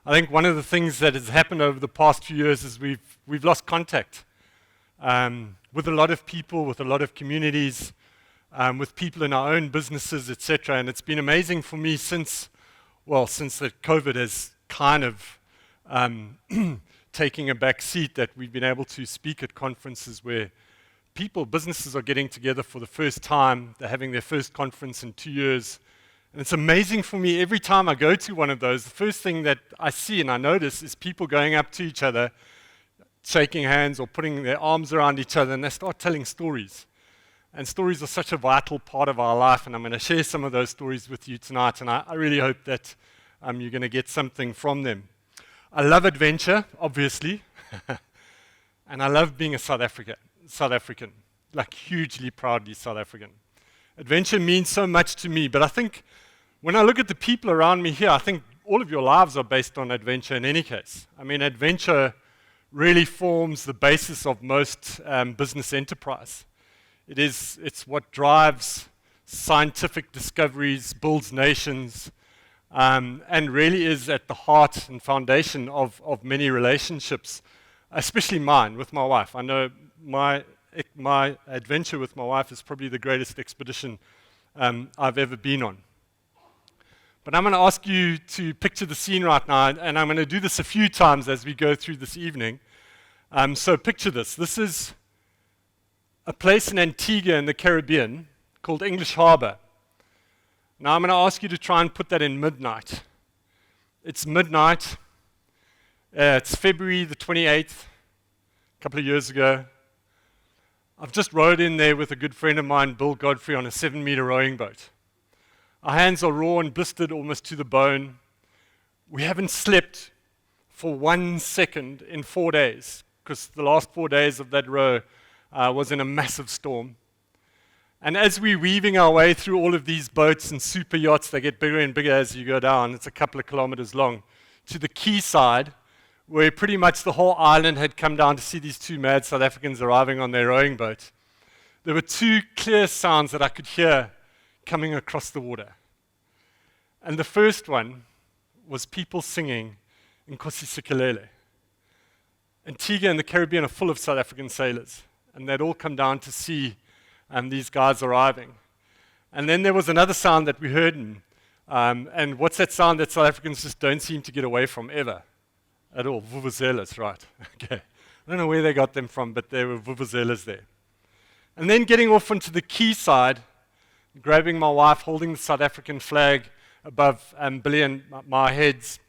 I think one of the things that has happened over the past few years is we've lost contact with a lot of people, with a lot of communities, with people in our own businesses, etc. And it's been amazing for me since that COVID has kind of taking a back seat, that we've been able to speak at conferences where businesses are getting together for the first time. They're having their first conference in 2 years. And it's amazing for me, every time I go to one of those, the first thing that I see and I notice is people going up to each other, shaking hands or putting their arms around each other, and they start telling stories. And stories are such a vital part of our life, and I'm going to share some of those stories with you tonight, and I really hope that you're going to get something from them. I love adventure, obviously, and I love being a South African, like hugely proudly South African. Adventure means so much to me, but I think when I look at the people around me here, I think all of your lives are based on adventure in any case. I mean, adventure really forms the basis of most business enterprise. It's what drives scientific discoveries, builds nations, and really is at the heart and foundation of many relationships, especially mine with my wife. I know my adventure with my wife is probably the greatest expedition I've ever been on. But I'm going to ask you to picture the scene right now, and I'm going to do this a few times as we go through this evening. So picture this. This is a place in Antigua in the Caribbean called English Harbor. Now I'm going to ask you to try and put that in midnight. It's midnight. It's February the 28th, a couple of years ago. I've just rowed in there with a good friend of mine, Bill Godfrey, on a 7-meter rowing boat. Our hands are raw and blistered almost to the bone. We haven't slept for 1 second in 4 days, because the last 4 days of that row was in a massive storm. And as we're weaving our way through all of these boats and super yachts, they get bigger and bigger as you go down. It's a couple of kilometers long, to the quayside, where pretty much the whole island had come down to see these two mad South Africans arriving on their rowing boat. There were two clear sounds that I could hear coming across the water. And the first one was people singing Nkosi Sikelele. Antigua and the Caribbean are full of South African sailors, and they'd all come down to see these guys arriving. And then there was another sound that we heard, and what's that sound that South Africans just don't seem to get away from ever? At all. Vuvuzelas, right. Okay. I don't know where they got them from, but there were vuvuzelas there. And then getting off onto the quayside, grabbing my wife, holding the South African flag above Billy and my heads,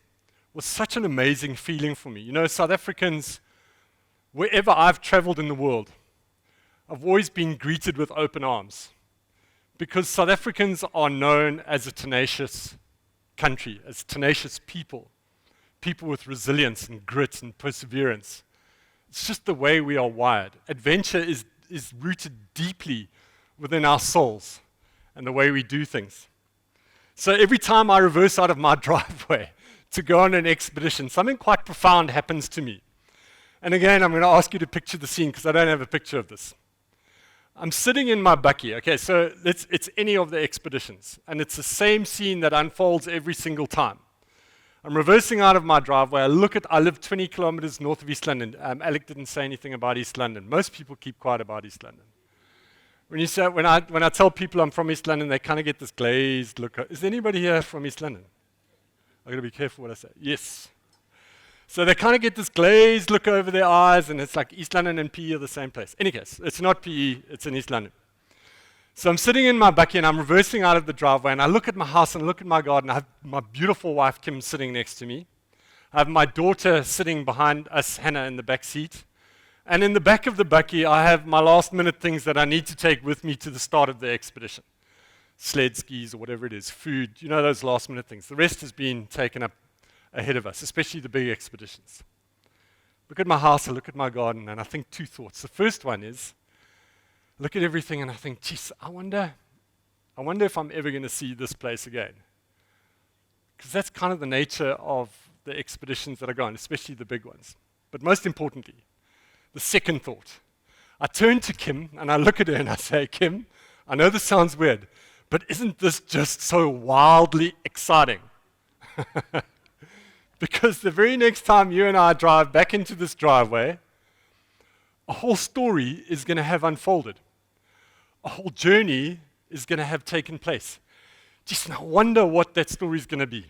was such an amazing feeling for me. You know, South Africans, wherever I've traveled in the world, I've always been greeted with open arms, because South Africans are known as a tenacious country, as tenacious people with resilience and grit and perseverance. It's just the way we are wired. Adventure is rooted deeply within our souls and the way we do things. So every time I reverse out of my driveway to go on an expedition, something quite profound happens to me. And again, I'm going to ask you to picture the scene, because I don't have a picture of this. I'm sitting in my bakkie. Okay, so it's any of the expeditions, and it's the same scene that unfolds every single time. I'm reversing out of my driveway. I live 20 kilometers north of East London. Alec didn't say anything about East London. Most people keep quiet about East London. When I tell people I'm from East London, they kind of get this glazed look. Is anybody here from East London? I've got to be careful what I say. Yes. So they kind of get this glazed look over their eyes, and it's like East London and PE are the same place. In any case, it's not PE, it's in East London. So I'm sitting in my bakkie, and I'm reversing out of the driveway, and I look at my house and I look at my garden. I have my beautiful wife, Kim, sitting next to me. I have my daughter sitting behind us, Hannah, in the back seat. And in the back of the bakkie, I have my last-minute things that I need to take with me to the start of the expedition. Sled skis or whatever it is, food, you know, those last-minute things. The rest has been taken up ahead of us, especially the big expeditions. Look at my house, I look at my garden, and I think two thoughts. The first one is, look at everything and I think, geez, I wonder if I'm ever going to see this place again. Because that's kind of the nature of the expeditions that are going, especially the big ones. But most importantly, the second thought. I turn to Kim and I look at her and I say, Kim, I know this sounds weird, but isn't this just so wildly exciting? Because the very next time you and I drive back into this driveway, a whole story is going to have unfolded. A whole journey is going to have taken place. Just I wonder what that story is going to be.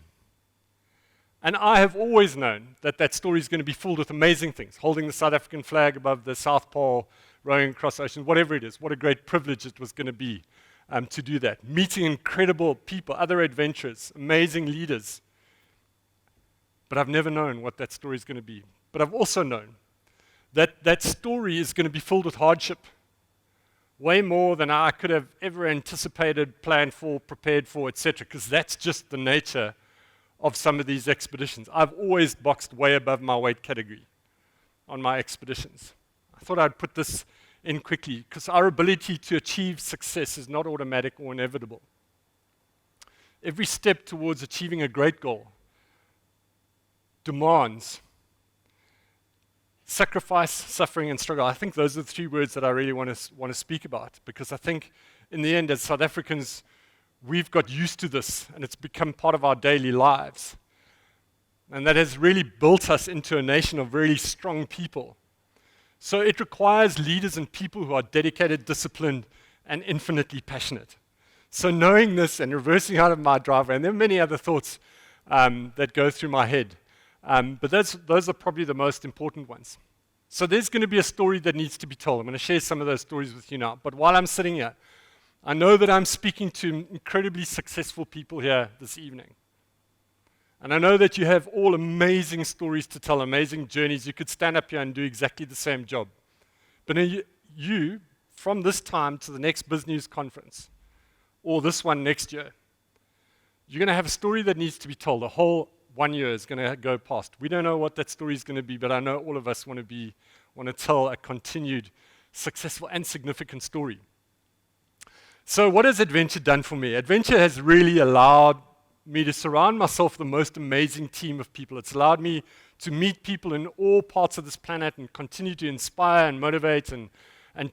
And I have always known that that story is going to be filled with amazing things. Holding the South African flag above the South Pole, rowing across oceans, whatever it is. What a great privilege it was going to be to do that. Meeting incredible people, other adventurers, amazing leaders. But I've never known what that story is going to be. But I've also known that that story is going to be filled with hardship. Way more than I could have ever anticipated, planned for, prepared for, etc. Because that's just the nature of some of these expeditions. I've always boxed way above my weight category on my expeditions. I thought I'd put this in quickly because our ability to achieve success is not automatic or inevitable. Every step towards achieving a great goal demands sacrifice, suffering, and struggle. I think those are the three words that I really want to speak about, because I think in the end, as South Africans, we've got used to this, and it's become part of our daily lives. And that has really built us into a nation of really strong people. So it requires leaders and people who are dedicated, disciplined, and infinitely passionate. So knowing this and reversing out of my driveway, and there are many other thoughts that go through my head, but those are probably the most important ones. So there's going to be a story that needs to be told. I'm going to share some of those stories with you now. But while I'm sitting here, I know that I'm speaking to incredibly successful people here this evening. And I know that you have all amazing stories to tell, amazing journeys. You could stand up here and do exactly the same job. But you, from this time to the next BizNews Conference, or this one next year, you're going to have a story that needs to be told. A whole 1 year is going to go past. We don't know what that story is going to be, but I know all of us want to tell a continued, successful and significant story. So what has adventure done for me? Adventure has really allowed me to surround myself with the most amazing team of people. It's allowed me to meet people in all parts of this planet and continue to inspire and motivate and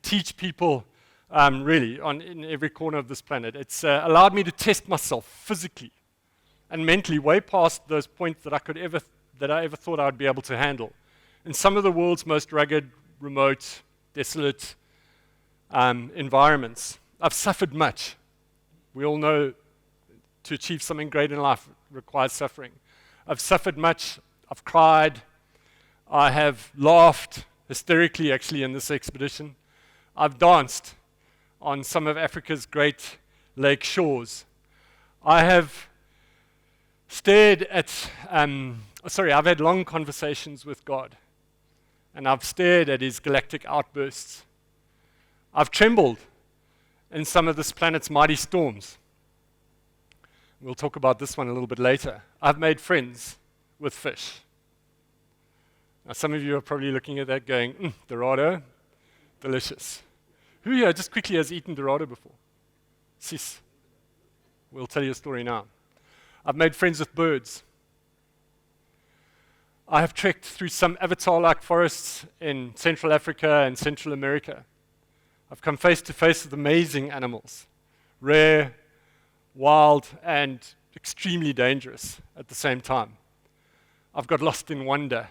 teach people really in every corner of this planet. It's allowed me to test myself physically and mentally way past those points that I ever thought I would be able to handle. In some of the world's most rugged, remote, desolate environments, I've suffered much. We all know to achieve something great in life requires suffering. I've suffered much. I've cried. I have laughed hysterically, actually, in this expedition. I've danced on some of Africa's great lake shores. I have stared at, I've had long conversations with God, and I've stared at his galactic outbursts. I've trembled in some of this planet's mighty storms. We'll talk about this one a little bit later. I've made friends with fish. Now, some of you are probably looking at that going, Dorado, delicious. Who here just quickly has eaten Dorado before? Sis. We'll tell you a story now. I've made friends with birds. I have trekked through some avatar-like forests in Central Africa and Central America. I've come face to face with amazing animals, rare, wild, and extremely dangerous at the same time. I've got lost in wonder.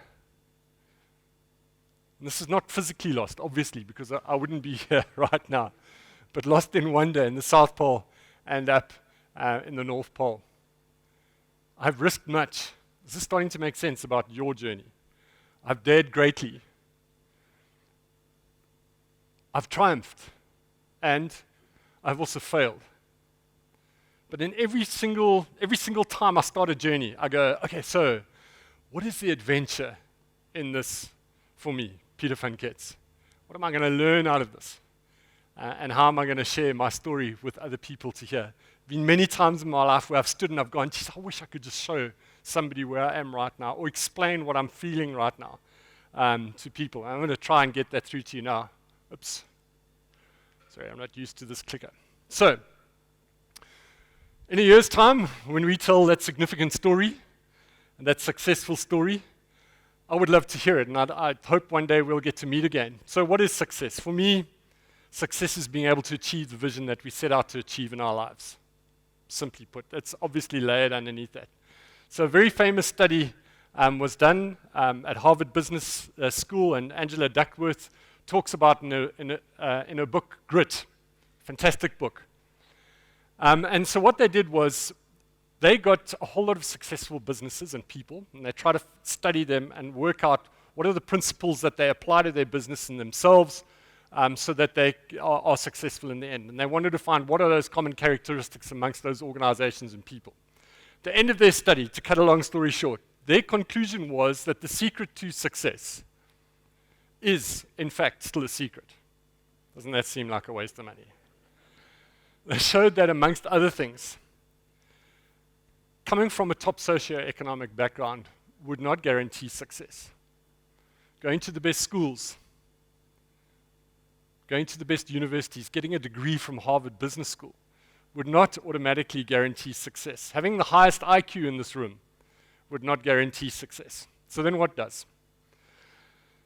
And this is not physically lost, obviously, because I wouldn't be here right now, but lost in wonder in the South Pole and up in the North Pole. I've risked much. This is starting to make sense about your journey. I've dared greatly. I've triumphed, and I've also failed. But in every single time I start a journey, I go, okay, so what is the adventure in this for me, Peter van Kets? What am I going to learn out of this? And how am I going to share my story with other people to hear? Been many times in my life where I've stood and I've gone, geez, I wish I could just show somebody where I am right now, or explain what I'm feeling right now to people. I'm going to try and get that through to you now. Oops. Sorry, I'm not used to this clicker. So, in a year's time, when we tell that significant story, and that successful story, I would love to hear it, and I hope one day we'll get to meet again. So what is success? For me, success is being able to achieve the vision that we set out to achieve in our lives. Simply put, it's obviously layered underneath that. So a very famous study was done at Harvard Business School, and Angela Duckworth talks about in a book, Grit. Fantastic book. And so what they did was they got a whole lot of successful businesses and people, and they try to study them and work out what are the principles that they apply to their business and themselves so that they are successful in the end. And they wanted to find what are those common characteristics amongst those organizations and people. At the end of their study, to cut a long story short, their conclusion was that the secret to success is, in fact, still a secret. Doesn't that seem like a waste of money? They showed that, amongst other things, coming from a top socioeconomic background would not guarantee success. Going to the best schools, going to the best universities, getting a degree from Harvard Business School would not automatically guarantee success. Having the highest IQ in this room would not guarantee success. So then what does?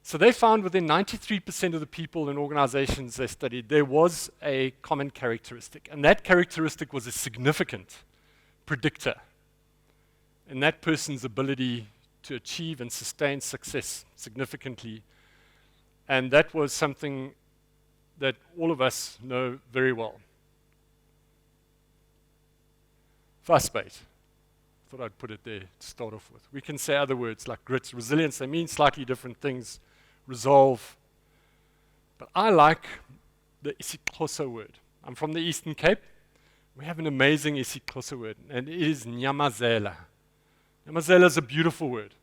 So they found within 93% of the people in organizations they studied, there was a common characteristic. And that characteristic was a significant predictor in that person's ability to achieve and sustain success significantly. And that was something that all of us know very well. Fussbait. Thought I'd put it there to start off with. We can say other words like grit, resilience. They mean slightly different things. Resolve. But I like the isiXhosa word. I'm from the Eastern Cape. We have an amazing isiXhosa word, and it is nyamazela. Nyamazela is a beautiful word.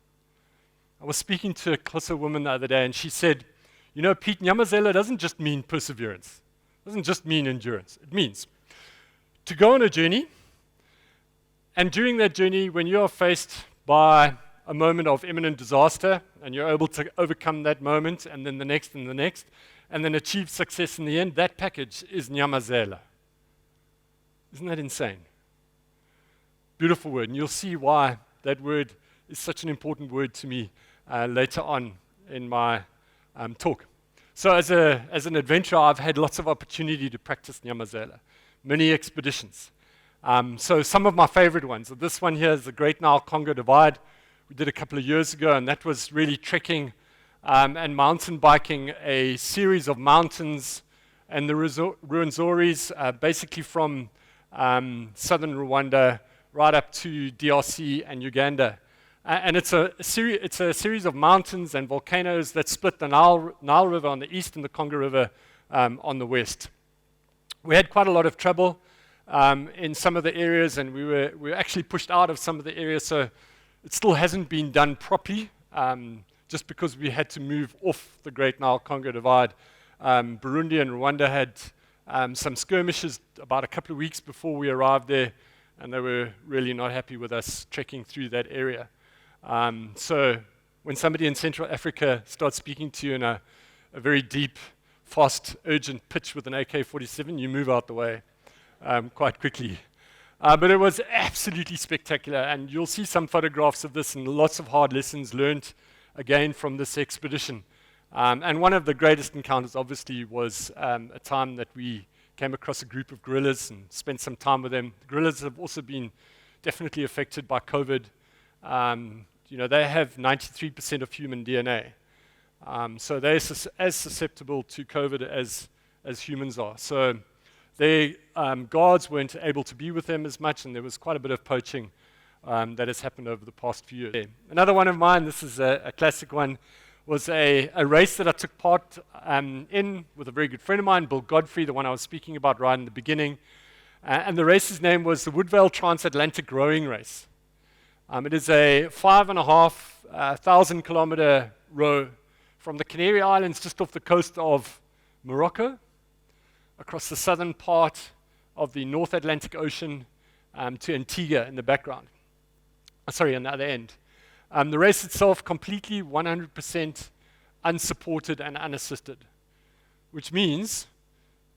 I was speaking to a Xhosa woman the other day, and she said, you know, Pete, nyamazela doesn't just mean perseverance. It doesn't just mean endurance. It means to go on a journey, and during that journey, when you are faced by a moment of imminent disaster, and you're able to overcome that moment, and then the next, and then achieve success in the end, that package is nyamazela. Isn't that insane? Beautiful word, and you'll see why that word is such an important word to me later on in my talk. So as an adventurer, I've had lots of opportunity to practice nyamazela, many expeditions. So some of my favorite ones, this one here is the Great Nile Congo Divide. We did a couple of years ago, and that was really trekking and mountain biking a series of mountains and the Ruwenzoris, basically from southern Rwanda right up to DRC and Uganda. And it's a series of mountains and volcanoes that split the Nile River on the east and the Congo River on the west. We had quite a lot of trouble in some of the areas, and we were actually pushed out of some of the areas, so it still hasn't been done properly, just because we had to move off the Great Nile Congo Divide. Burundi and Rwanda had some skirmishes about a couple of weeks before we arrived there, and they were really not happy with us trekking through that area. So when somebody in Central Africa starts speaking to you in a very deep, fast, urgent pitch with an AK-47, you move out the way quite quickly. But it was absolutely spectacular, and you'll see some photographs of this and lots of hard lessons learned again from this expedition. And one of the greatest encounters, obviously, was a time that we came across a group of gorillas and spent some time with them. The gorillas have also been definitely affected by COVID. They have 93% of human DNA. So they're as susceptible to COVID as humans are. So their guards weren't able to be with them as much, and there was quite a bit of poaching that has happened over the past few years. Another one of mine, this is a classic one, was a race that I took part in with a very good friend of mine, Bill Godfrey, the one I was speaking about right in the beginning. And the race's name was the Woodvale Transatlantic Rowing Race. It is a 5,500 kilometer row from the Canary Islands just off the coast of Morocco, across the southern part of the North Atlantic Ocean to Antigua in the background. On the other end. The race itself completely 100% unsupported and unassisted, which means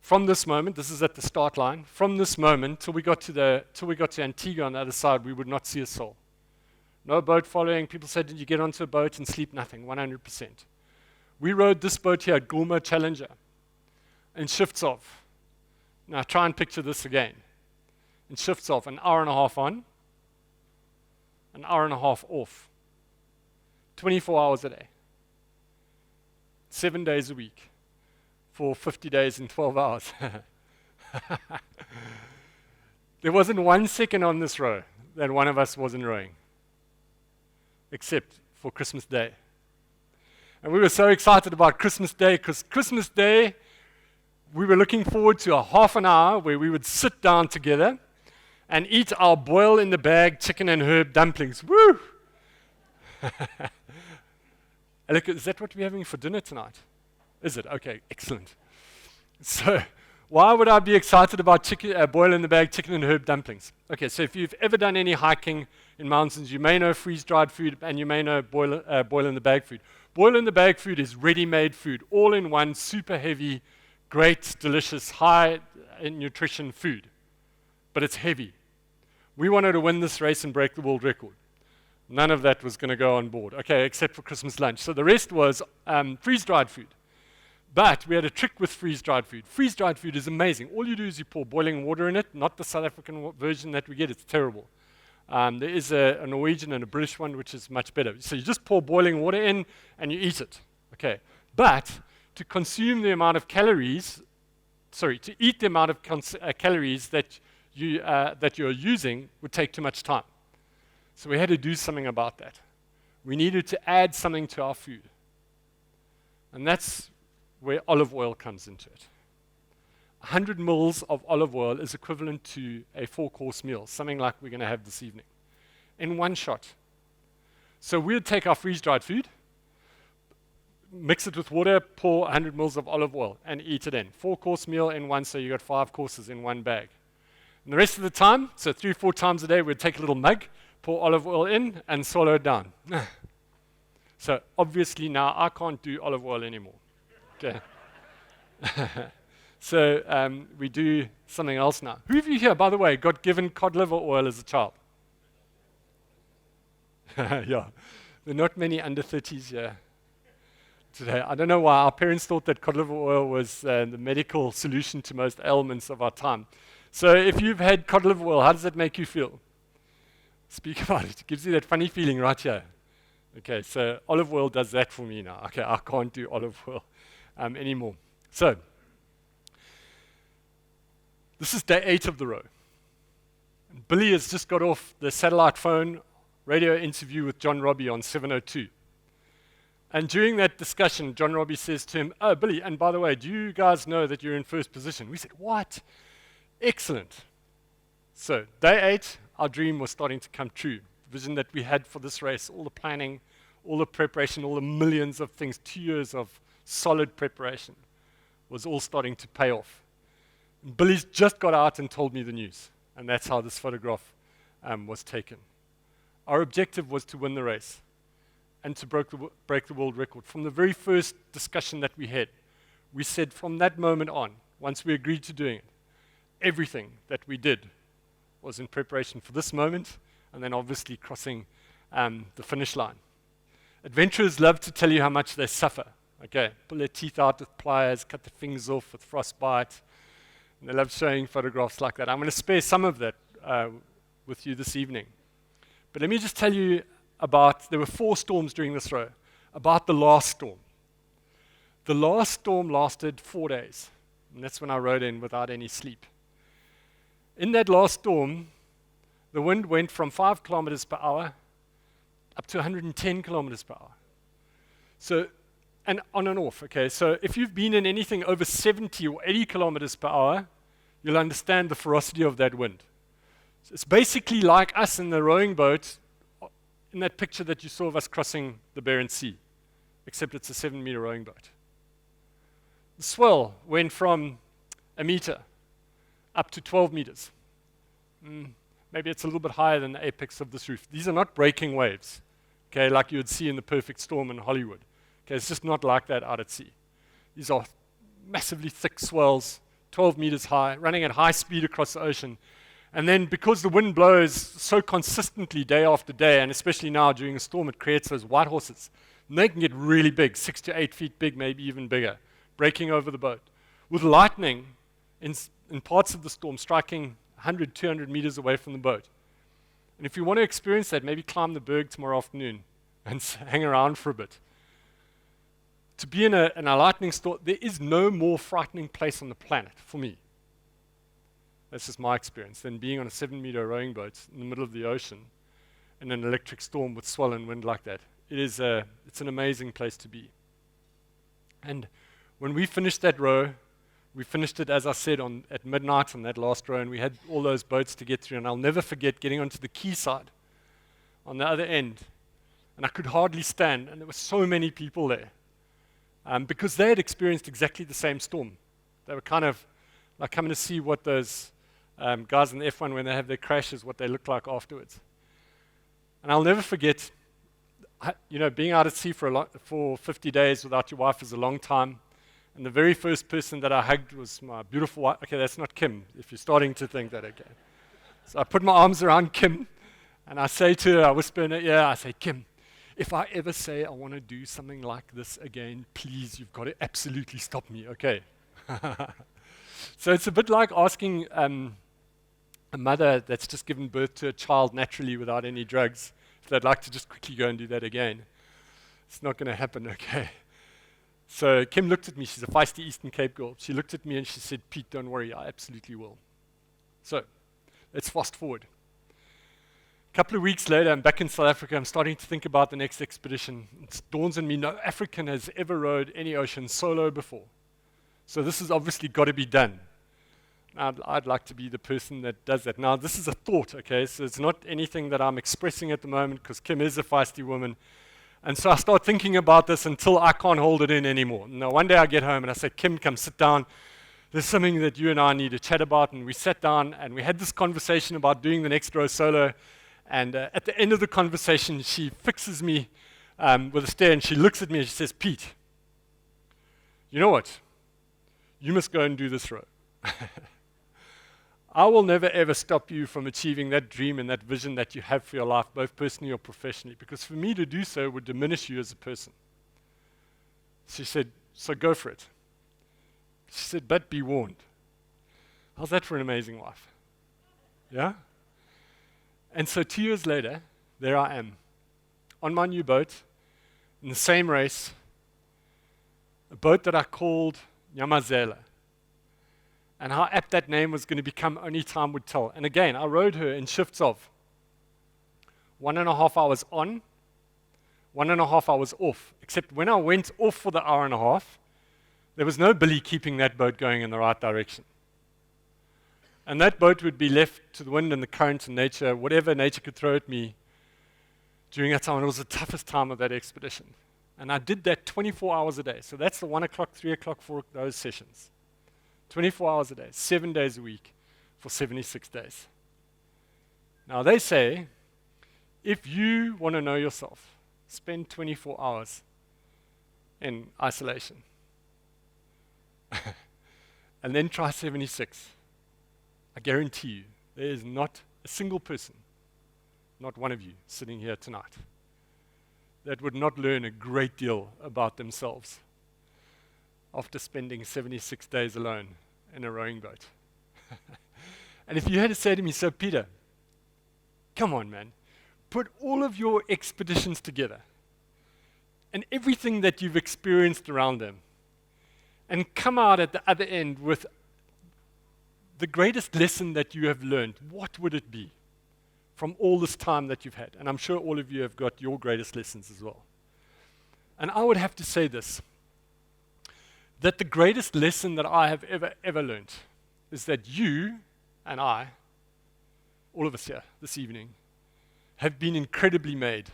from this moment, this is at the start line, from this moment till we got to Antigua on the other side, we would not see a soul. No boat following. People said, did you get onto a boat and sleep? Nothing, 100%. We rode this boat here, Gulmo Challenger, in shifts of. Now try and picture this again. In shifts of an hour and a half on, an hour and a half off. 24 hours a day, 7 days a week, for 50 days and 12 hours. There wasn't 1 second on this row that one of us wasn't rowing, except for Christmas Day. And we were so excited about Christmas Day, because Christmas Day, we were looking forward to a half an hour where we would sit down together and eat our boil-in-the-bag chicken and herb dumplings. Woo! Look, is that what we're having for dinner tonight? Is it? Okay, excellent. So, why would I be excited about boil-in-the-bag chicken and herb dumplings? Okay, so if you've ever done any hiking in mountains, you may know freeze-dried food and you may know boil-in-the-bag food. Boil-in-the-bag food is ready-made food, all in one, super heavy, great, delicious, high in nutrition food. But it's heavy. We wanted to win this race and break the world record. None of that was going to go on board, okay, except for Christmas lunch. So the rest was freeze-dried food. But we had a trick with freeze-dried food. Freeze-dried food is amazing. All you do is you pour boiling water in it, not the South African version that we get. It's terrible. There is a Norwegian and a British one, which is much better. So you just pour boiling water in and you eat it, okay. But to consume the amount of calories, to eat the amount of calories that you're using would take too much time. So we had to do something about that. We needed to add something to our food. And that's where olive oil comes into it. 100 mils of olive oil is equivalent to a 4-course meal, something like we're going to have this evening, in one shot. So we'll take our freeze-dried food, mix it with water, pour 100 mils of olive oil, and eat it in. 4-course meal in one, so you got 5 courses in one bag. And the rest of the time, so 3 or 4 times a day, we'd take a little mug, pour olive oil in, and swallow it down. So obviously now I can't do olive oil anymore. Okay. So we do something else now. Who of you here, by the way, got given cod liver oil as a child? Yeah. There are not many under 30s here today. I don't know why. Our parents thought that cod liver oil was the medical solution to most ailments of our time. So if you've had cod liver oil, how does that make you feel? Speak about it. It gives you that funny feeling right here. Okay, so olive oil does that for me now. Okay, I can't do olive oil anymore. So, this is day 8 of the row. And Billy has just got off the satellite phone radio interview with John Robbie on 702. And during that discussion, John Robbie says to him, "Oh, Billy, and by the way, do you guys know that you're in first position?" We said, "What? Excellent." So, day 8, our dream was starting to come true. The vision that we had for this race, all the planning, all the preparation, all the millions of things, 2 years of solid preparation, was all starting to pay off. And Billy's just got out and told me the news, and that's how this photograph was taken. Our objective was to win the race and to break the world record. From the very first discussion that we had, we said from that moment on, once we agreed to doing it, everything that we did was in preparation for this moment, and then obviously crossing the finish line. Adventurers love to tell you how much they suffer. Okay, pull their teeth out with pliers, cut their fingers off with frostbite, and they love showing photographs like that. I'm going to spare some of that with you this evening. But let me just tell you there were 4 storms during this row, about the last storm. The last storm lasted 4 days, and that's when I rode in without any sleep. In that last storm, the wind went from 5 kilometers per hour up to 110 kilometers per hour. So, and on and off, okay? So if you've been in anything over 70 or 80 kilometers per hour, you'll understand the ferocity of that wind. So it's basically like us in the rowing boat in that picture that you saw of us crossing the Barents Sea, except it's a 7-meter rowing boat. The swell went from 1 meter up to 12 meters. Maybe it's a little bit higher than the apex of this roof. These are not breaking waves, okay, like you would see in The Perfect Storm in Hollywood. Okay, it's just not like that out at sea. These are massively thick swells, 12 meters high, running at high speed across the ocean. And then because the wind blows so consistently day after day, and especially now during a storm, it creates those white horses. And they can get really big, 6 to 8 feet big, maybe even bigger, breaking over the boat. With lightning in parts of the storm striking 100, 200 meters away from the boat. And if you want to experience that, maybe climb the berg tomorrow afternoon and hang around for a bit. To be in a lightning storm, there is no more frightening place on the planet for me. That's just my experience, than being on a 7-meter rowing boat in the middle of the ocean in an electric storm with swell and wind like that. It's an amazing place to be. And when we finished that row, we finished it, as I said, at midnight on that last row, and we had all those boats to get through, and I'll never forget getting onto the quayside on the other end, and I could hardly stand, and there were so many people there, because they had experienced exactly the same storm. They were kind of like coming to see what those guys in the F1, when they have their crashes, what they look like afterwards. And I'll never forget, being out at sea for 50 days without your wife is a long time. And the very first person that I hugged was my beautiful wife. Okay, that's not Kim, if you're starting to think that, okay. So I put my arms around Kim, and I say to her, I whisper in her ear, I say, Kim, if I ever say I want to do something like this again, please, you've got to absolutely stop me, okay? So it's a bit like asking a mother that's just given birth to a child naturally without any drugs, if they'd like to just quickly go and do that again. It's not going to happen, okay? So Kim looked at me. She's a feisty Eastern Cape girl. She looked at me and she said, Pete, don't worry, I absolutely will. So let's fast forward. A couple of weeks later, I'm back in South Africa. I'm starting to think about the next expedition. It dawns on me, no African has ever rowed any ocean solo before. So this has obviously got to be done. I'd like to be the person that does that. Now, this is a thought, okay? So it's not anything that I'm expressing at the moment, because Kim is a feisty woman. And so I start thinking about this until I can't hold it in anymore. Now, one day I get home and I say, Kim, come sit down. There's something that you and I need to chat about. And we sat down and we had this conversation about doing the next row solo. And at the end of the conversation, she fixes me with a stare and she looks at me and she says, Pete, you know what? You must go and do this row. I will never ever stop you from achieving that dream and that vision that you have for your life, both personally or professionally, because for me to do so would diminish you as a person. She said, so go for it. She said, but be warned. How's that for an amazing wife? Yeah? And so 2 years later, there I am, on my new boat, in the same race, a boat that I called Nyamazela. And how apt that name was going to become, only time would tell. And again, I rode her in shifts of 1.5 hours on, 1.5 hours off. Except when I went off for the hour and a half, there was no Billy keeping that boat going in the right direction. And that boat would be left to the wind and the current and nature, whatever nature could throw at me during that time. And it was the toughest time of that expedition. And I did that 24 hours a day. So that's the 1 o'clock, 3 o'clock, 4 those sessions. 24 hours a day, 7 days a week for 76 days. Now they say, if you want to know yourself, spend 24 hours in isolation. And then try 76. I guarantee you, there is not a single person, not one of you sitting here tonight, that would not learn a great deal about themselves after spending 76 days alone in a rowing boat. And if you had to say to me, so Peter, come on, man, put all of your expeditions together and everything that you've experienced around them and come out at the other end with the greatest lesson that you have learned, what would it be from all this time that you've had? And I'm sure all of you have got your greatest lessons as well. And I would have to say this, that the greatest lesson that I have ever learned is that you and I, all of us here this evening, have been incredibly made.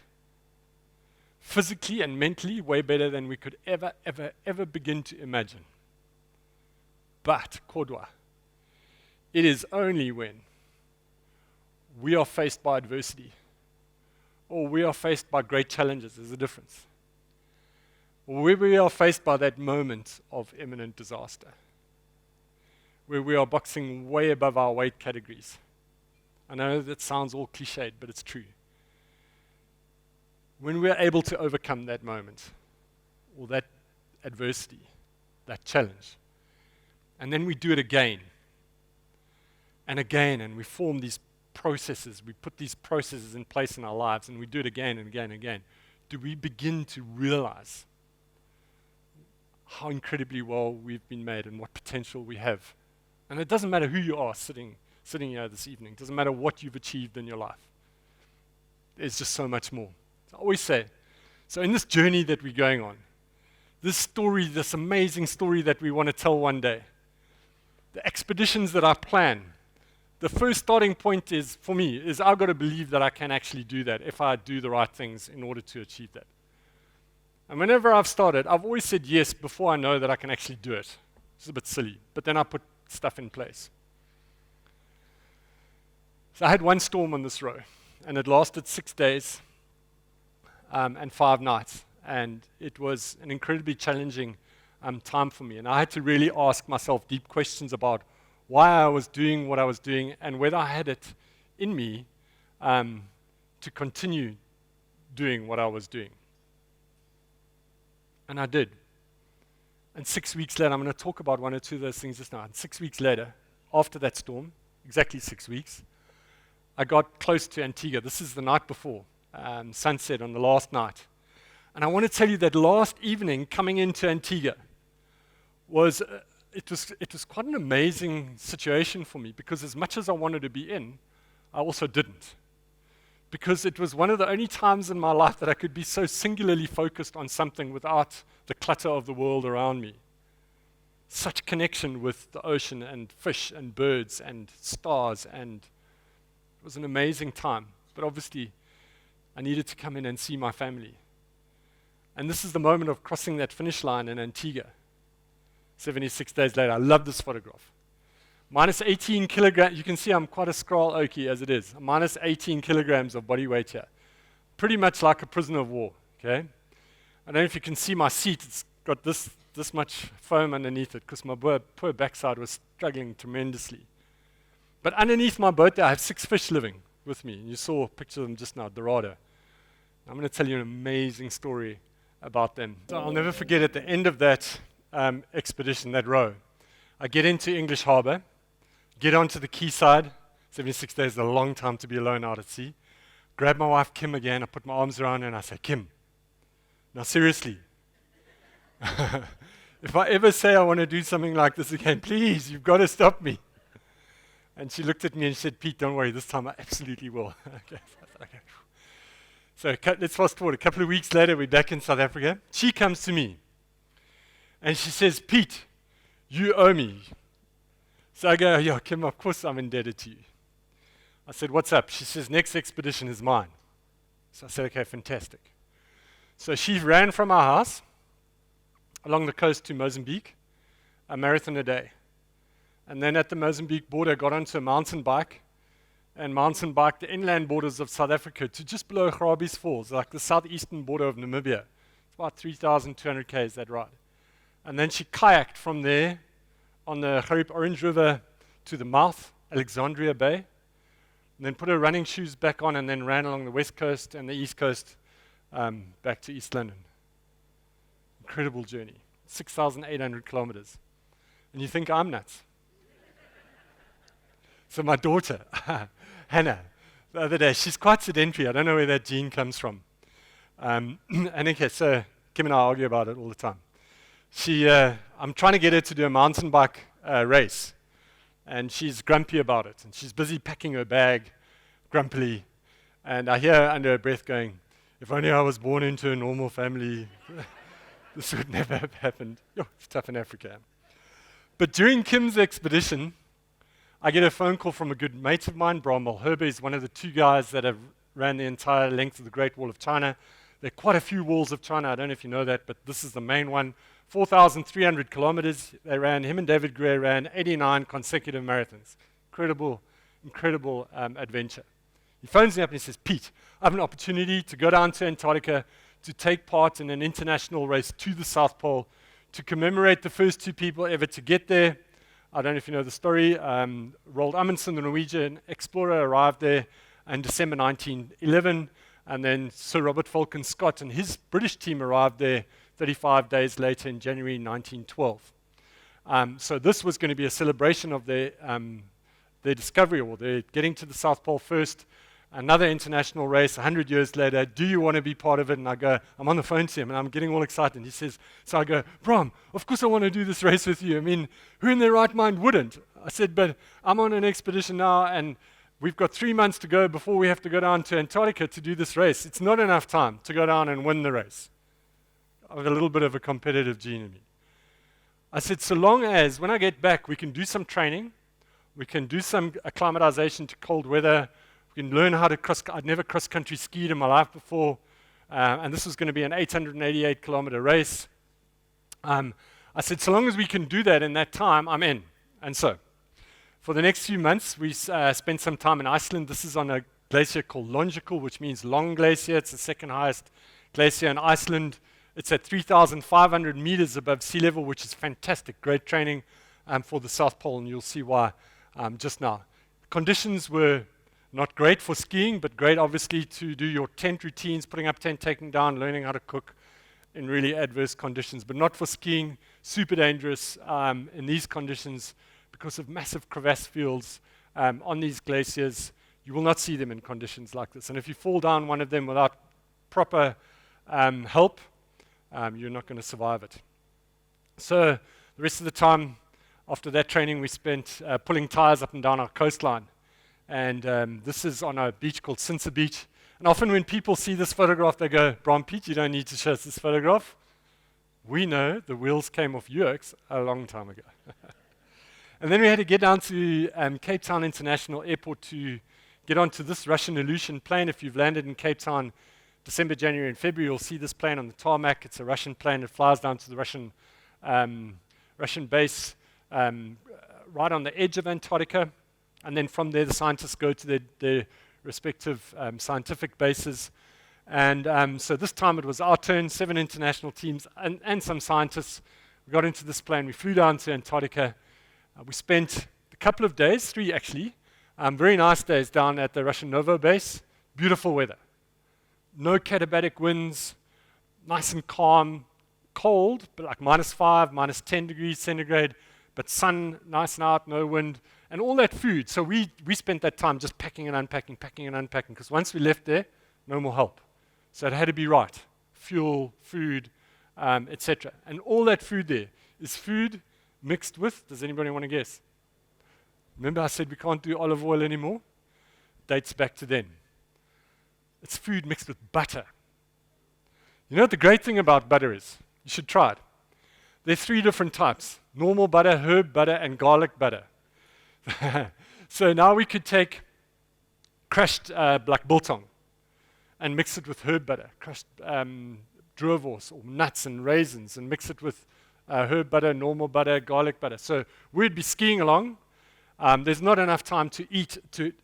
Physically and mentally, way better than we could ever begin to imagine. But, kodwa, it is only when we are faced by adversity or we are faced by great challenges, there's a difference. Or where we are faced by that moment of imminent disaster, where we are boxing way above our weight categories. I know that sounds all cliched, but it's true. When we are able to overcome that moment, or that adversity, that challenge, and then we do it again, and we form these processes, we put these processes in place in our lives, and we do it again and again and again, do we begin to realize how incredibly well we've been made and what potential we have. And it doesn't matter who you are sitting here this evening. It doesn't matter what you've achieved in your life. There's just so much more. So I always say, so in this journey that we're going on, this story, this amazing story that we want to tell one day, the expeditions that I plan, the first starting point is, for me, is I've got to believe that I can actually do that if I do the right things in order to achieve that. And whenever I've started, I've always said yes before I know that I can actually do it. It's a bit silly, but then I put stuff in place. So I had one storm on this row, and it lasted 6 days and 5 nights. And it was an incredibly challenging time for me. And I had to really ask myself deep questions about why I was doing what I was doing and whether I had it in me to continue doing what I was doing. And I did. And 6 weeks later, I'm going to talk about one or two of those things just now. And 6 weeks later, after that storm, exactly 6 weeks, I got close to Antigua. This is the night before, sunset on the last night. And I want to tell you that last evening, coming into Antigua, was quite an amazing situation for me, because as much as I wanted to be in, I also didn't. Because it was one of the only times in my life that I could be so singularly focused on something without the clutter of the world around me. Such connection with the ocean and fish and birds and stars, and it was an amazing time. But obviously, I needed to come in and see my family. And this is the moment of crossing that finish line in Antigua. 76 days later. I love this photograph. Minus 18 kilograms. You can see I'm quite a scroll oaky as it is. Minus 18 kilograms of body weight here. Pretty much like a prisoner of war, okay? I don't know if you can see my seat. It's got this much foam underneath it because my poor backside was struggling tremendously. But underneath my boat there, I have 6 fish living with me. And you saw a picture of them just now, Dorado. I'm going to tell you an amazing story about them. So I'll never forget at the end of that expedition, that row, I get into English Harbor, get onto the quayside. 76 days is a long time to be alone out at sea. Grab my wife, Kim, again. I put my arms around her and I say, Kim, now seriously, if I ever say I want to do something like this again, please, you've got to stop me. And she looked at me and said, Pete, don't worry, this time I absolutely will. Okay. So let's fast forward. A couple of weeks later, we're back in South Africa. She comes to me and she says, Pete, you owe me. So I go, yeah, Kim, of course I'm indebted to you. I said, what's up? She says, next expedition is mine. So I said, okay, fantastic. So she ran from our house along the coast to Mozambique, a marathon a day. And then at the Mozambique border, got onto a mountain bike and mountain biked the inland borders of South Africa to just below Grabie's Falls, like the southeastern border of Namibia. It's about 3,200 k's, that ride. And then she kayaked from there on the Gariep Orange River to the mouth, Alexandria Bay, and then put her running shoes back on and then ran along the west coast and the east coast back to East London. Incredible journey, 6,800 kilometers. And you think I'm nuts. So my daughter, Hannah, the other day, she's quite sedentary. I don't know where that gene comes from. And okay, so Kim and I argue about it all the time. I'm trying to get her to do a mountain bike race, and she's grumpy about it. And she's busy packing her bag grumpily. And I hear her under her breath going, if only I was born into a normal family, this would never have happened. It's tough in Africa. But during Kim's expedition, I get a phone call from a good mate of mine, Bramwell Herber. He's one of the 2 guys that have ran the entire length of the Great Wall of China. There are quite a few walls of China. I don't know if you know that, but this is the main one. 4,300 kilometers they ran. Him and David Gray ran 89 consecutive marathons. Incredible adventure. He phones me up and he says, Pete, I have an opportunity to go down to Antarctica to take part in an international race to the South Pole to commemorate the first 2 people ever to get there. I don't know if you know the story. Roald Amundsen, the Norwegian explorer, arrived there in December 1911, and then Sir Robert Falcon Scott and his British team arrived there 35 days later in January 1912. So this was going to be a celebration of their discovery, or their getting to the South Pole first. another international race 100 years later. Do you want to be part of it? And I go, I'm on the phone to him and I'm getting all excited. And he says, so I go, Bram, of course I want to do this race with you. I mean, who in their right mind wouldn't? I said, but I'm on an expedition now and we've got 3 months to go before we have to go down to Antarctica to do this race. It's not enough time to go down and win the race. I have a little bit of a competitive gene in me. I said, so long as when I get back, we can do some training, we can do some acclimatization to cold weather, we can learn how to I'd never cross-country skied in my life before, and this was going to be an 888-kilometer race. I said, so long as we can do that in that time, I'm in. And so, for the next few months, we spent some time in Iceland. This is on a glacier called Longical, which means long glacier. It's the second highest glacier in Iceland. It's at 3,500 meters above sea level, which is fantastic. Great training for the South Pole, and you'll see why just now. Conditions were not great for skiing, but great, obviously, to do your tent routines, putting up tent, taking down, learning how to cook in really adverse conditions, but not for skiing. Super dangerous in these conditions because of massive crevasse fields on these glaciers. You will not see them in conditions like this. And if you fall down one of them without proper help, you're not going to survive it. So the rest of the time after that training, we spent pulling tires up and down our coastline. And this is on a beach called Sinsa Beach. And often when people see this photograph, they go, Bram Piet, you don't need to show us this photograph. We know the wheels came off Yerkes a long time ago. And then we had to get down to Cape Town International Airport to get onto this Russian Ilyushin plane. If you've landed in Cape Town December, January, and February, you'll see this plane on the tarmac. It's a Russian plane. It flies down to the Russian base right on the edge of Antarctica. And then from there, the scientists go to their respective scientific bases. And so this time it was our turn, 7 international teams and some scientists. We got into this plane. We flew down to Antarctica. We spent a couple of days, 3 actually, very nice days down at the Russian Novo base. Beautiful weather. No katabatic winds, nice and calm, cold, but like -5, -10 degrees centigrade, but sun nice and out, no wind, and all that food. So we spent that time just packing and unpacking, because once we left there, no more help. So it had to be right. Fuel, food, etc. And all that food there is food mixed with, does anybody want to guess? Remember I said we can't do olive oil anymore? Dates back to then. It's food mixed with butter. You know what the great thing about butter is? You should try it. There's 3 different types: normal butter, herb butter, and garlic butter. So now we could take crushed black biltong and mix it with herb butter, crushed droëwors or nuts and raisins, and mix it with herb butter, normal butter, garlic butter. So we'd be skiing along. There's not enough time to eat,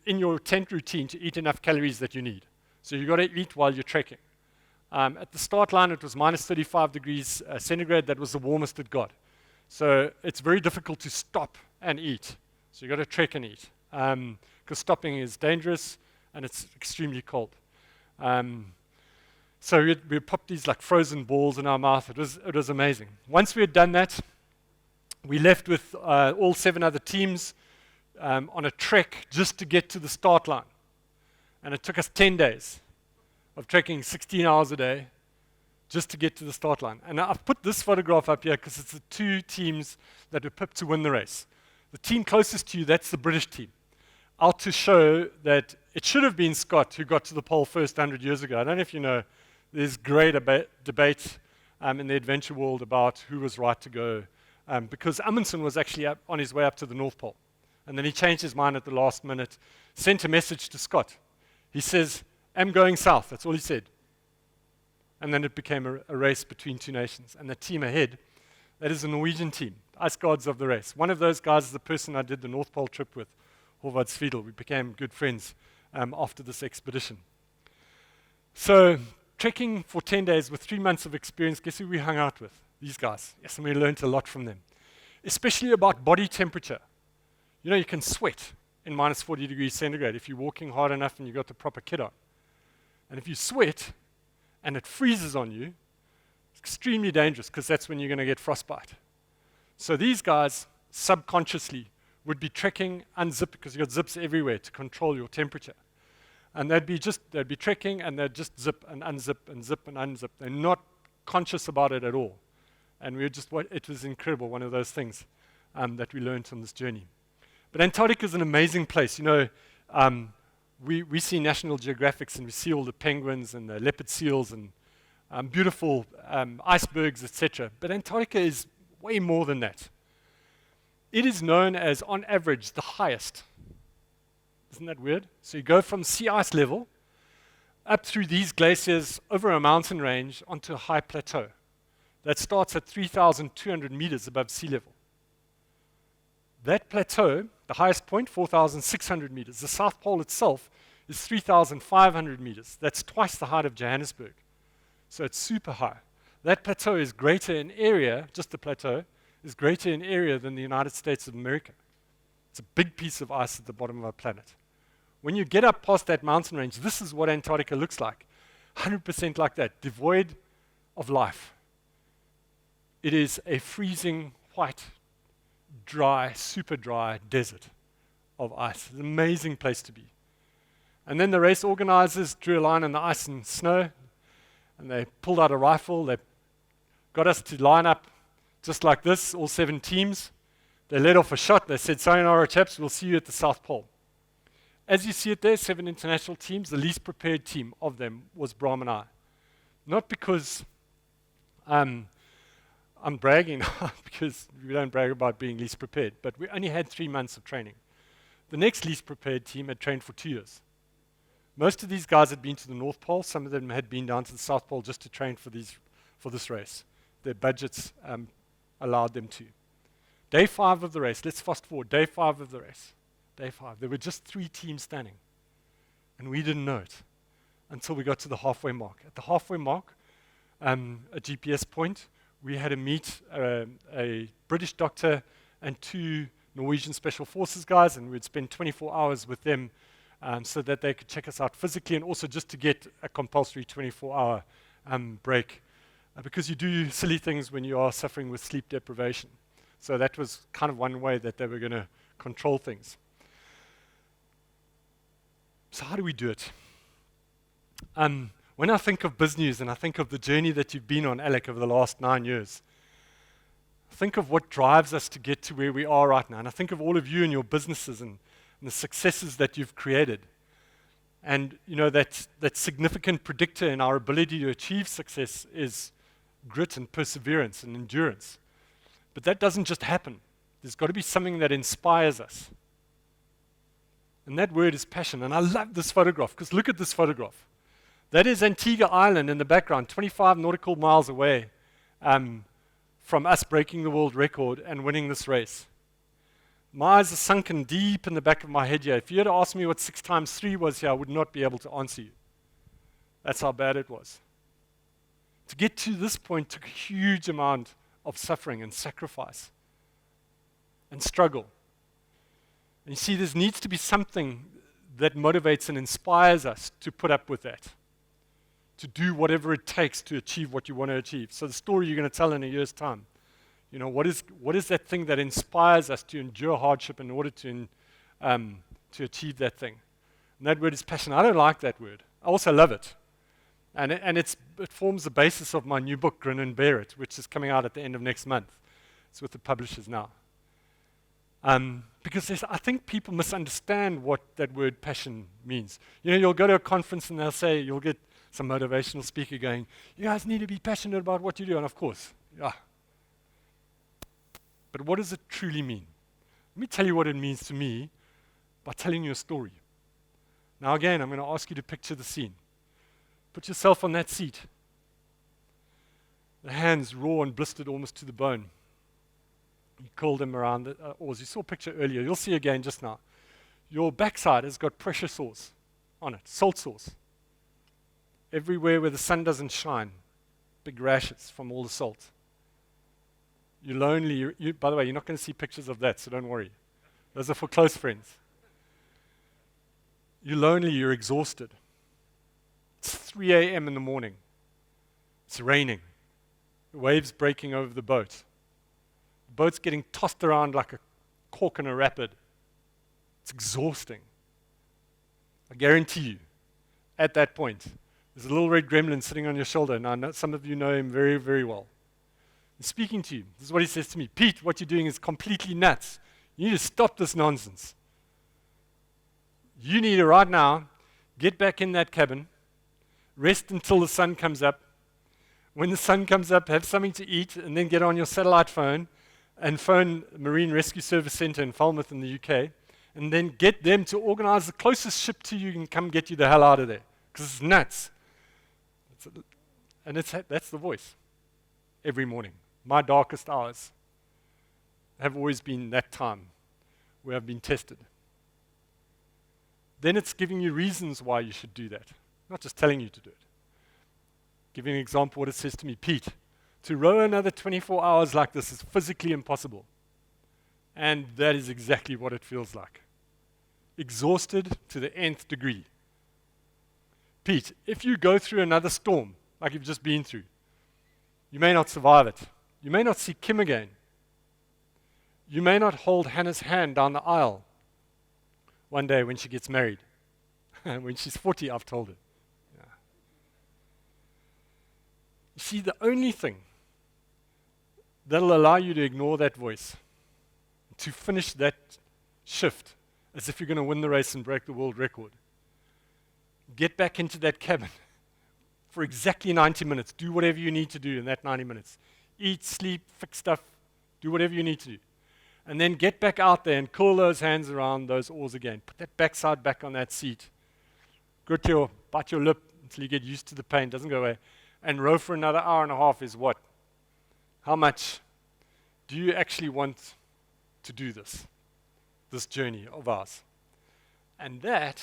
in your tent routine, to eat enough calories that you need. So you've got to eat while you're trekking. At the start line, it was -35 degrees centigrade. That was the warmest it got. So it's very difficult to stop and eat. So you've got to trek and eat, because stopping is dangerous and it's extremely cold. So we popped these like frozen balls in our mouth. It was amazing. Once we had done that, we left with all 7 other teams on a trek just to get to the start line. And it took us 10 days of trekking 16 hours a day just to get to the start line. And I've put this photograph up here because it's the 2 teams that were picked to win the race. The team closest to you, that's the British team, out to show that it should have been Scott who got to the pole first 100 years ago. I don't know if you know, there's great debate in the adventure world about who was right to go, because Amundsen was actually on his way up to the North Pole. And then he changed his mind at the last minute, sent a message to Scott. He says, I'm going south. That's all he said. And then it became a race between 2 nations. And the team ahead, that is the Norwegian team, ice guards of the race. One of those guys is the person I did the North Pole trip with, Håvard Svidel. We became good friends after this expedition. So trekking for 10 days with 3 months of experience, guess who we hung out with? These guys. Yes, and we learned a lot from them, especially about body temperature. You know, you can sweat in -40 degrees centigrade if you're walking hard enough and you've got the proper kit on. And if you sweat and it freezes on you, it's extremely dangerous, because that's when you're going to get frostbite. So these guys, subconsciously, would be trekking unzipped, because you've got zips everywhere to control your temperature. And they'd be trekking, and they'd just zip and unzip and zip and unzip. They're not conscious about it at all. And it was incredible, one of those things that we learned on this journey. But Antarctica is an amazing place. We see National Geographics, and we see all the penguins and the leopard seals and beautiful icebergs, etc. But Antarctica is way more than that. It is known as, on average, the highest. Isn't that weird? So you go from sea ice level up through these glaciers over a mountain range onto a high plateau that starts at 3,200 meters above sea level. That plateau, the highest point, 4,600 meters. The South Pole itself is 3,500 meters. That's twice the height of Johannesburg. So it's super high. That plateau is greater in area, just the plateau, is greater in area than the United States of America. It's a big piece of ice at the bottom of our planet. When you get up past that mountain range, this is what Antarctica looks like. 100% like that, devoid of life. It is a freezing, white, dry, super dry desert of ice. It's an amazing place to be. And then the race organizers drew a line in the ice and snow, and they pulled out a rifle. They got us to line up just like this, all 7 teams. They let off a shot. They said, "Sayonara, chaps, we'll see you at the South Pole." As you see it there, 7 international teams. The least prepared team of them was Brahm and I. Not because I'm bragging, because we don't brag about being least prepared, but we only had 3 months of training. The next least prepared team had trained for 2 years. Most of these guys had been to the North Pole. Some of them had been down to the South Pole just to train for this race. Their budgets allowed them to. Day 5 of the race, let's fast forward, day 5 of the race. Day 5, there were just 3 teams standing. And we didn't know it until we got to the halfway mark. At the halfway mark, a GPS point, we had to meet a British doctor and 2 Norwegian Special Forces guys, and we'd spend 24 hours with them so that they could check us out physically, and also just to get a compulsory 24-hour break. Because you do silly things when you are suffering with sleep deprivation. So that was kind of one way that they were going to control things. So how do we do it? When I think of BizNews and I think of the journey that you've been on, Alec, over the last 9 years, think of what drives us to get to where we are right now. And I think of all of you and your businesses and the successes that you've created. And that significant predictor in our ability to achieve success is grit and perseverance and endurance. But that doesn't just happen. There's got to be something that inspires us. And that word is passion. And I love this photograph, because look at this photograph. That is Antigua Island in the background, 25 nautical miles away from us breaking the world record and winning this race. My eyes are sunken deep in the back of my head here. If you had to ask me what 6 times 3 was here, I would not be able to answer you. That's how bad it was. To get to this point took a huge amount of suffering and sacrifice and struggle. And you see, there needs to be something that motivates and inspires us to put up with that, to do whatever it takes to achieve what you want to achieve. So the story you're going to tell in a year's time, what is that thing that inspires us to endure hardship in order to achieve that thing? And that word is passion. I don't like that word. I also love it. And it forms the basis of my new book, Grin and Bear It, which is coming out at the end of next month. It's with the publishers now. Because I think people misunderstand what that word passion means. You'll go to a conference and they'll say, you'll get some motivational speaker going, "You guys need to be passionate about what you do." And of course, yeah. But what does it truly mean? Let me tell you what it means to me by telling you a story. Now again, I'm going to ask you to picture the scene. Put yourself on that seat. The hands raw and blistered almost to the bone. You curl them around the oars. You saw a picture earlier. You'll see again just now. Your backside has got pressure sores on it, salt sores. Everywhere where the sun doesn't shine, big rashes from all the salt. You're lonely. By the way, you're not going to see pictures of that, so don't worry. Those are for close friends. You're lonely. You're exhausted. It's 3 a.m. in the morning. It's raining. The waves breaking over the boat. The boat's getting tossed around like a cork in a rapid. It's exhausting. I guarantee you, at that point. There's a little red gremlin sitting on your shoulder, and I know some of you know him very, very well. He's speaking to you. This is what he says to me. Pete, what you're doing is completely nuts. You need to stop this nonsense. You need to right now get back in that cabin, rest until the sun comes up. When the sun comes up, have something to eat, and then get on your satellite phone and phone Marine Rescue Service Centre in Falmouth in the UK, and then get them to organize the closest ship to you and come get you the hell out of there, because it's nuts. That's the voice every morning. My darkest hours have always been that time where I've been tested. Then it's giving you reasons why you should do that, not just telling you to do it. Giving an example what it says to me, Pete, to row another 24 hours like this is physically impossible. And that is exactly what it feels like. Exhausted to the nth degree. Pete, if you go through another storm, like you've just been through, you may not survive it. You may not see Kim again. You may not hold Hannah's hand down the aisle one day when she gets married. When she's 40, I've told her. Yeah. You see, the only thing that'll allow you to ignore that voice, to finish that shift as if you're going to win the race and break the world record, get back into that cabin for exactly 90 minutes. Do whatever you need to do in that 90 minutes. Eat, sleep, fix stuff, do whatever you need to do. And then get back out there and curl those hands around those oars again. Put that backside back on that seat. Bite your lip until you get used to the pain, doesn't go away. And row for another hour and a half is what? How much do you actually want to do this journey of ours? And that,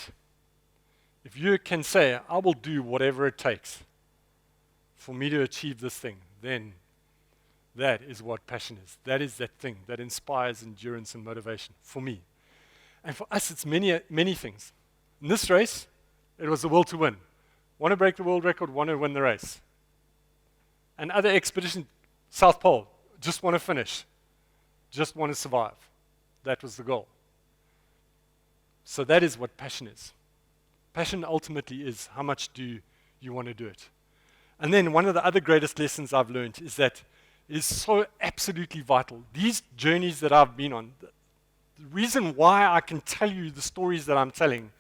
if you can say, I will do whatever it takes for me to achieve this thing, then that is what passion is. That is that thing that inspires endurance and motivation for me. And for us, it's many things. In this race, it was the will to win. Want to break the world record, want to win the race. And other expedition, South Pole, just want to finish. Just want to survive. That was the goal. So that is what passion is. Passion ultimately is how much do you want to do it. And then one of the other greatest lessons I've learned is that it is so absolutely vital. These journeys that I've been on, the reason why I can tell you the stories that I'm telling,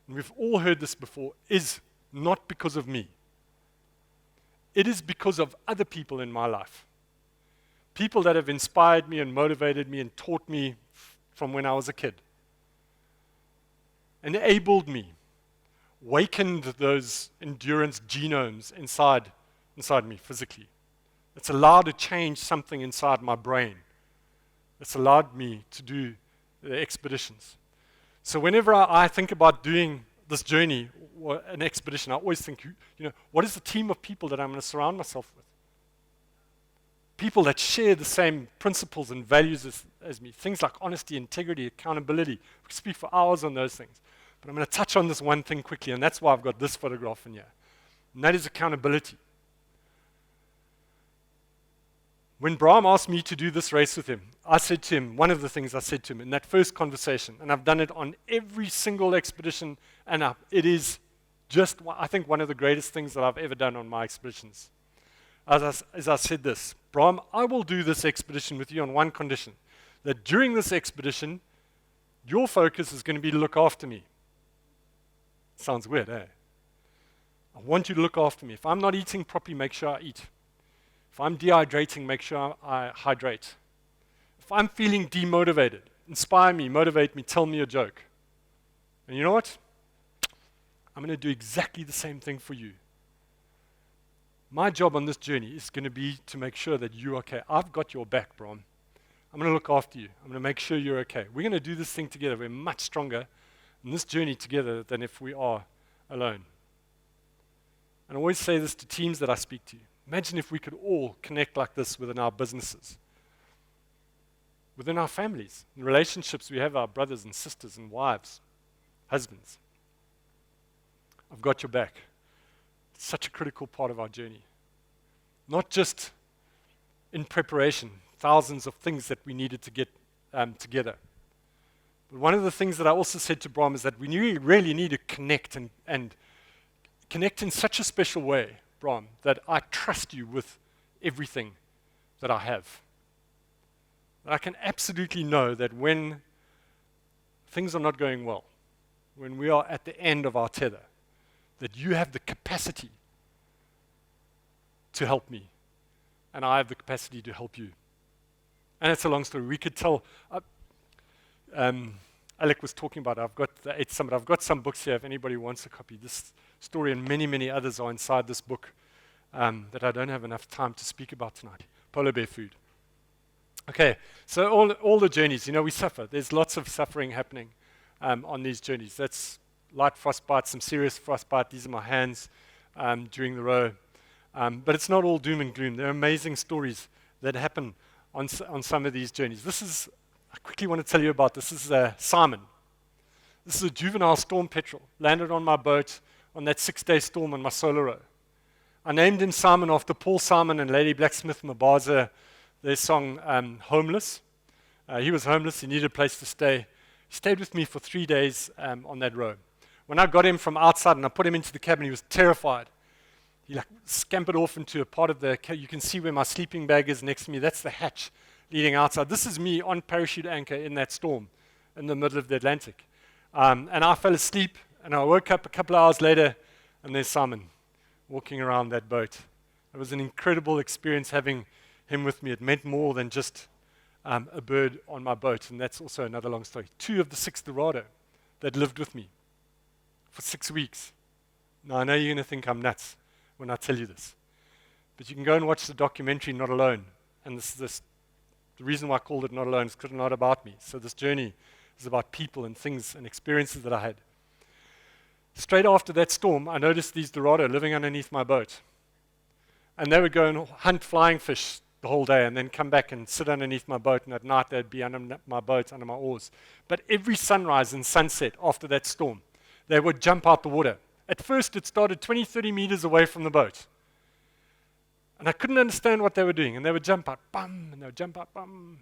and we've all heard this before, is not because of me. It is because of other people in my life. People that have inspired me and motivated me and taught me from when I was a kid. Enabled me. Wakened those endurance genomes inside me physically. It's allowed to change something inside my brain. It's allowed me to do the expeditions. So whenever I think about doing this journey or an expedition, I always think, what is the team of people that I'm going to surround myself with? People that share the same principles and values as me. Things like honesty, integrity, accountability. We can speak for hours on those things. But I'm going to touch on this one thing quickly, and that's why I've got this photograph in here. And that is accountability. When Brahm asked me to do this race with him, I said to him, one of the things I said to him in that first conversation, and I've done it on every single expedition, and it is just, I think, one of the greatest things that I've ever done on my expeditions. As I said this, Brahm, I will do this expedition with you on one condition, that during this expedition, your focus is going to be to look after me. Sounds weird, eh? I want you to look after me. If I'm not eating properly, make sure I eat. If I'm dehydrating, make sure I hydrate. If I'm feeling demotivated, inspire me, motivate me, tell me a joke. And you know what? I'm going to do exactly the same thing for you. My job on this journey is going to be to make sure that you're okay. I've got your back, Brahm. I'm going to look after you. I'm going to make sure you're okay. We're going to do this thing together. We're much stronger in this journey together than if we are alone. And I always say this to teams that I speak to. Imagine if we could all connect like this within our businesses, within our families, in relationships we have our brothers and sisters and wives, husbands. I've got your back. It's such a critical part of our journey. Not just in preparation, thousands of things that we needed to get together. But one of the things that I also said to Brahm is that we really need to connect and connect in such a special way, Bram, that I trust you with everything that I have. I can absolutely know that when things are not going well, when we are at the end of our tether, that you have the capacity to help me, and I have the capacity to help you. And it's a long story. We could tell. Alec was talking about, I've got the 8th Summit. I've got some books here if anybody wants a copy. This story and many, many others are inside this book that I don't have enough time to speak about tonight. Polar bear food. Okay, so all the journeys, we suffer. There's lots of suffering happening on these journeys. That's light frostbite, some serious frostbite. These are my hands during the row. But it's not all doom and gloom. There are amazing stories that happen on some of these journeys. I quickly want to tell you about this. This is Simon. This is a juvenile storm petrel. Landed on my boat on that 6-day storm on my solo row. I named him Simon after Paul Simon and Lady Blacksmith Mabaza, their song Homeless. He was homeless. He needed a place to stay. He stayed with me for 3 days on that row. When I got him from outside and I put him into the cabin, he was terrified. He scampered off into a part of the you can see where my sleeping bag is next to me. That's the hatch leading outside. This is me on parachute anchor in that storm in the middle of the Atlantic. And I fell asleep, and I woke up a couple of hours later, and there's Simon walking around that boat. It was an incredible experience having him with me. It meant more than just a bird on my boat, and that's also another long story. 2 of the 6 Dorado that lived with me for 6 weeks. Now, I know you're going to think I'm nuts when I tell you this, but you can go and watch the documentary Not Alone, and the reason why I called it Not Alone is because it's not about me. So this journey is about people and things and experiences that I had. Straight after that storm, I noticed these Dorado living underneath my boat. And they would go and hunt flying fish the whole day and then come back and sit underneath my boat, and at night they'd be under my boat, under my oars. But every sunrise and sunset after that storm, they would jump out the water. At first it started 20, 30 meters away from the boat. And I couldn't understand what they were doing. And they would jump out, bum, and they would jump out, bum.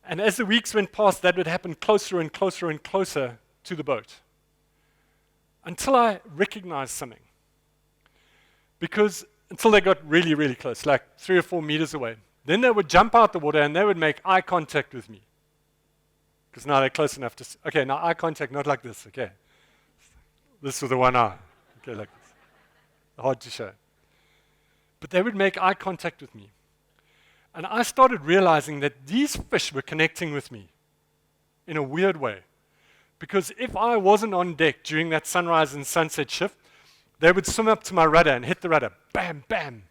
And as the weeks went past, that would happen closer and closer and closer to the boat. Until I recognized something. Until they got really, really close, like 3 or 4 meters away. Then they would jump out the water and they would make eye contact with me. Because now they're close enough to okay, now eye contact, not like this, okay. This with the one eye. Okay, like this. Hard to show. But they would make eye contact with me. And I started realizing that these fish were connecting with me in a weird way. Because if I wasn't on deck during that sunrise and sunset shift, they would swim up to my rudder and hit the rudder. Bam, bam.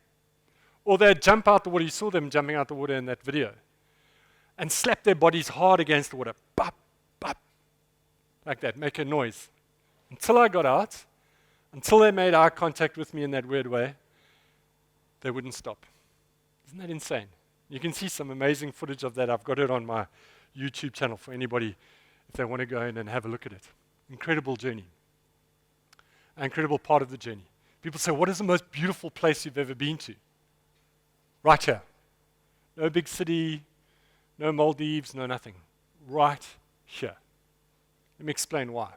Or they'd jump out the water. You saw them jumping out the water in that video. And slap their bodies hard against the water. Bop, bop. Like that, make a noise. Until I got out, until they made eye contact with me in that weird way, they wouldn't stop. Isn't that insane? You can see some amazing footage of that. I've got it on my YouTube channel for anybody if they want to go in and have a look at it. Incredible journey. An incredible part of the journey. People say, what is the most beautiful place you've ever been to? Right here. No big city, no Maldives, no nothing. Right here. Let me explain why.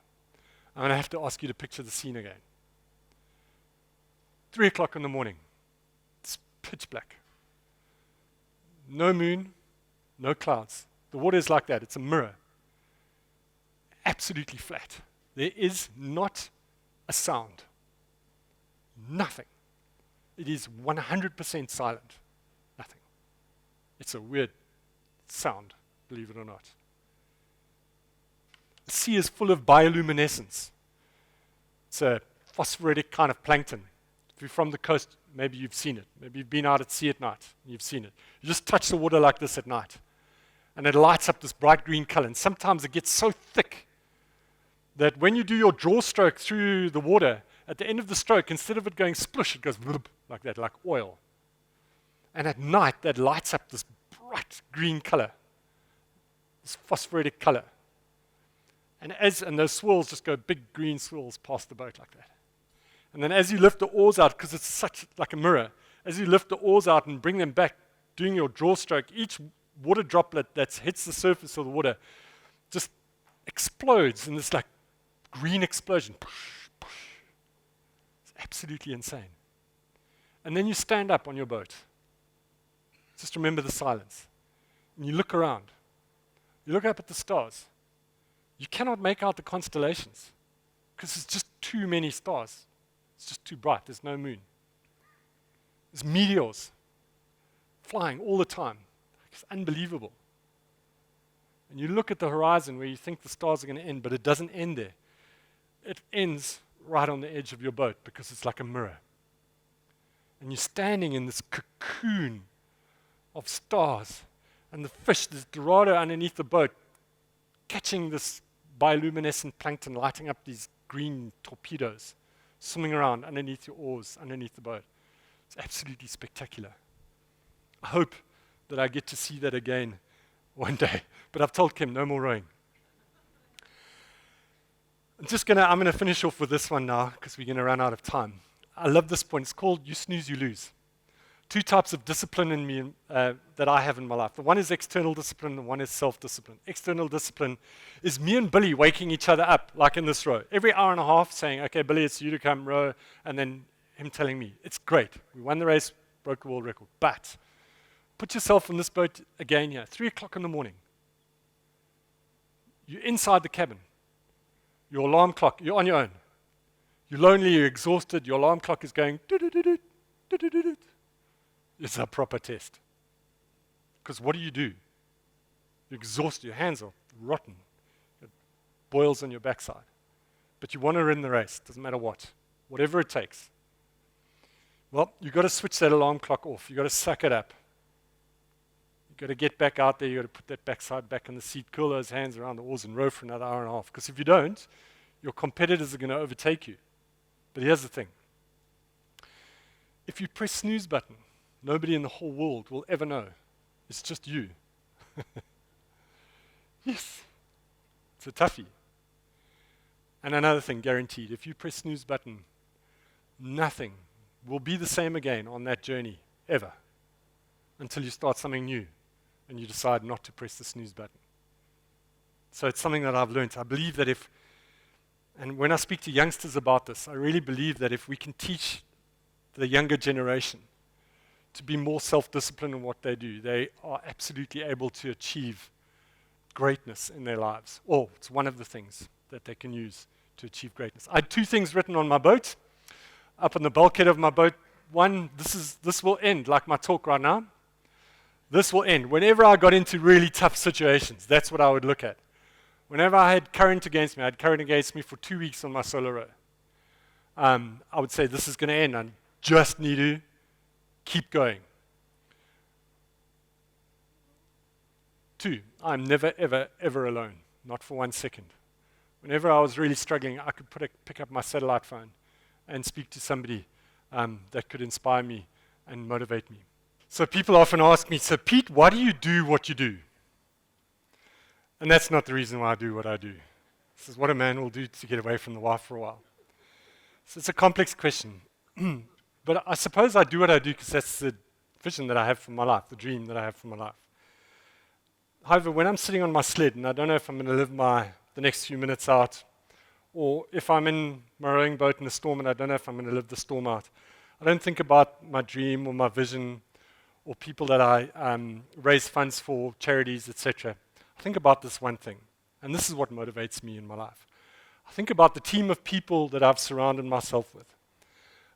I'm going to have to ask you to picture the scene again. 3 o'clock in the morning. It's pitch black. No moon, no clouds. The water is like that. It's a mirror. Absolutely flat. There is not a sound. Nothing. It is 100% silent. Nothing. It's a weird sound, believe it or not. The sea is full of bioluminescence. It's a phosphoretic kind of plankton. If you're from the coast, maybe you've seen it. Maybe you've been out at sea at night and you've seen it. You just touch the water like this at night, and it lights up this bright green color. And sometimes it gets so thick that when you do your draw stroke through the water, at the end of the stroke, instead of it going splush, it goes like that, like oil. And at night, that lights up this bright green color, this phosphoretic color. And those swirls just go, big green swirls past the boat like that. And then as you lift the oars out, because it's such like a mirror, as you lift the oars out and bring them back, doing your draw stroke, each water droplet that hits the surface of the water just explodes in this like green explosion. absolutely insane. And then you stand up on your boat. Just remember the silence. And you look around. You look up at the stars. You cannot make out the constellations because there's just too many stars. It's just too bright. There's no moon. There's meteors flying all the time. It's unbelievable. And you look at the horizon where you think the stars are going to end, but it doesn't end there. It ends right on the edge of your boat because it's like a mirror. And you're standing in this cocoon of stars, and the fish, there's Dorado underneath the boat, catching this bioluminescent plankton, lighting up these green torpedoes, swimming around underneath your oars, underneath the boat. It's absolutely spectacular. I hope that I get to see that again one day, but I've told Kim, no more rowing. I'm gonna finish off with this one now, because we're gonna run out of time. I love this point. It's called You Snooze, You Lose. Two types of discipline in me that I have in my life. The one is external discipline, and one is self-discipline. External discipline is me and Billy waking each other up, like in this row. Every hour and a half saying, okay, Billy, it's you to come row, and then him telling me, it's great. We won the race, broke the world record. But put yourself in this boat again here, 3 o'clock in the morning. You're inside the cabin. Your alarm clock, you're on your own. You're lonely, you're exhausted, your alarm clock is going do-do-do-do, do-do-do-do. It's a proper test. Because what do? You're exhausted, your hands are rotten, it boils on your backside. But you want to win the race, doesn't matter what, whatever it takes. Well, you've got to switch that alarm clock off. You've got to suck it up. You've got to get back out there, you've got to put that backside back in the seat, curl those hands around the oars and row for another hour and a half. Because if you don't, your competitors are going to overtake you. But here's the thing. If you press snooze button, nobody in the whole world will ever know. It's just you. Yes. It's a toughie. And another thing, guaranteed, if you press snooze button, nothing will be the same again on that journey, ever, until you start something new and you decide not to press the snooze button. So it's something that I've learned. I believe that and when I speak to youngsters about this, I really believe that if we can teach the younger generation to be more self-disciplined in what they do, they are absolutely able to achieve greatness in their lives. Or it's one of the things that they can use to achieve greatness. I had 2 things written on my boat, up on the bulkhead of my boat. One, this will end, like my talk right now. This will end. Whenever I got into really tough situations, that's what I would look at. Whenever I had current against me, I had current against me for 2 weeks on my solo row. I would say, this is going to end. I just need to keep going. 2, I'm never, ever, ever alone. Not for 1 second. Whenever I was really struggling, I could pick up my satellite phone and speak to somebody that could inspire me and motivate me. So people often ask me, so Pete, why do you do what you do? And that's not the reason why I do what I do. This is what a man will do to get away from the wife for a while. So it's a complex question. But I suppose I do what I do because that's the vision that I have for my life, the dream that I have for my life. However, when I'm sitting on my sled and I don't know if I'm going to live the next few minutes out, or if I'm in my rowing boat in a storm and I don't know if I'm going to live the storm out, I don't think about my dream or my vision or people that I raise funds for, charities, etc. I think about this one thing, and this is what motivates me in my life. I think about the team of people that I've surrounded myself with.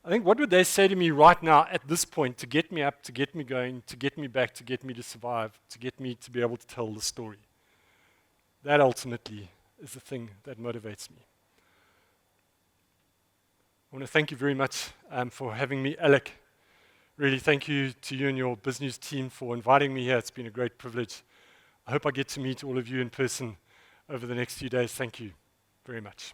I think, what would they say to me right now at this point to get me up, to get me going, to get me back, to get me to survive, to get me to be able to tell the story? That ultimately is the thing that motivates me. I want to thank you very much for having me, Alec. Really thank you to you and your BizNews team for inviting me here. It's been a great privilege. I hope I get to meet all of you in person over the next few days. Thank you very much.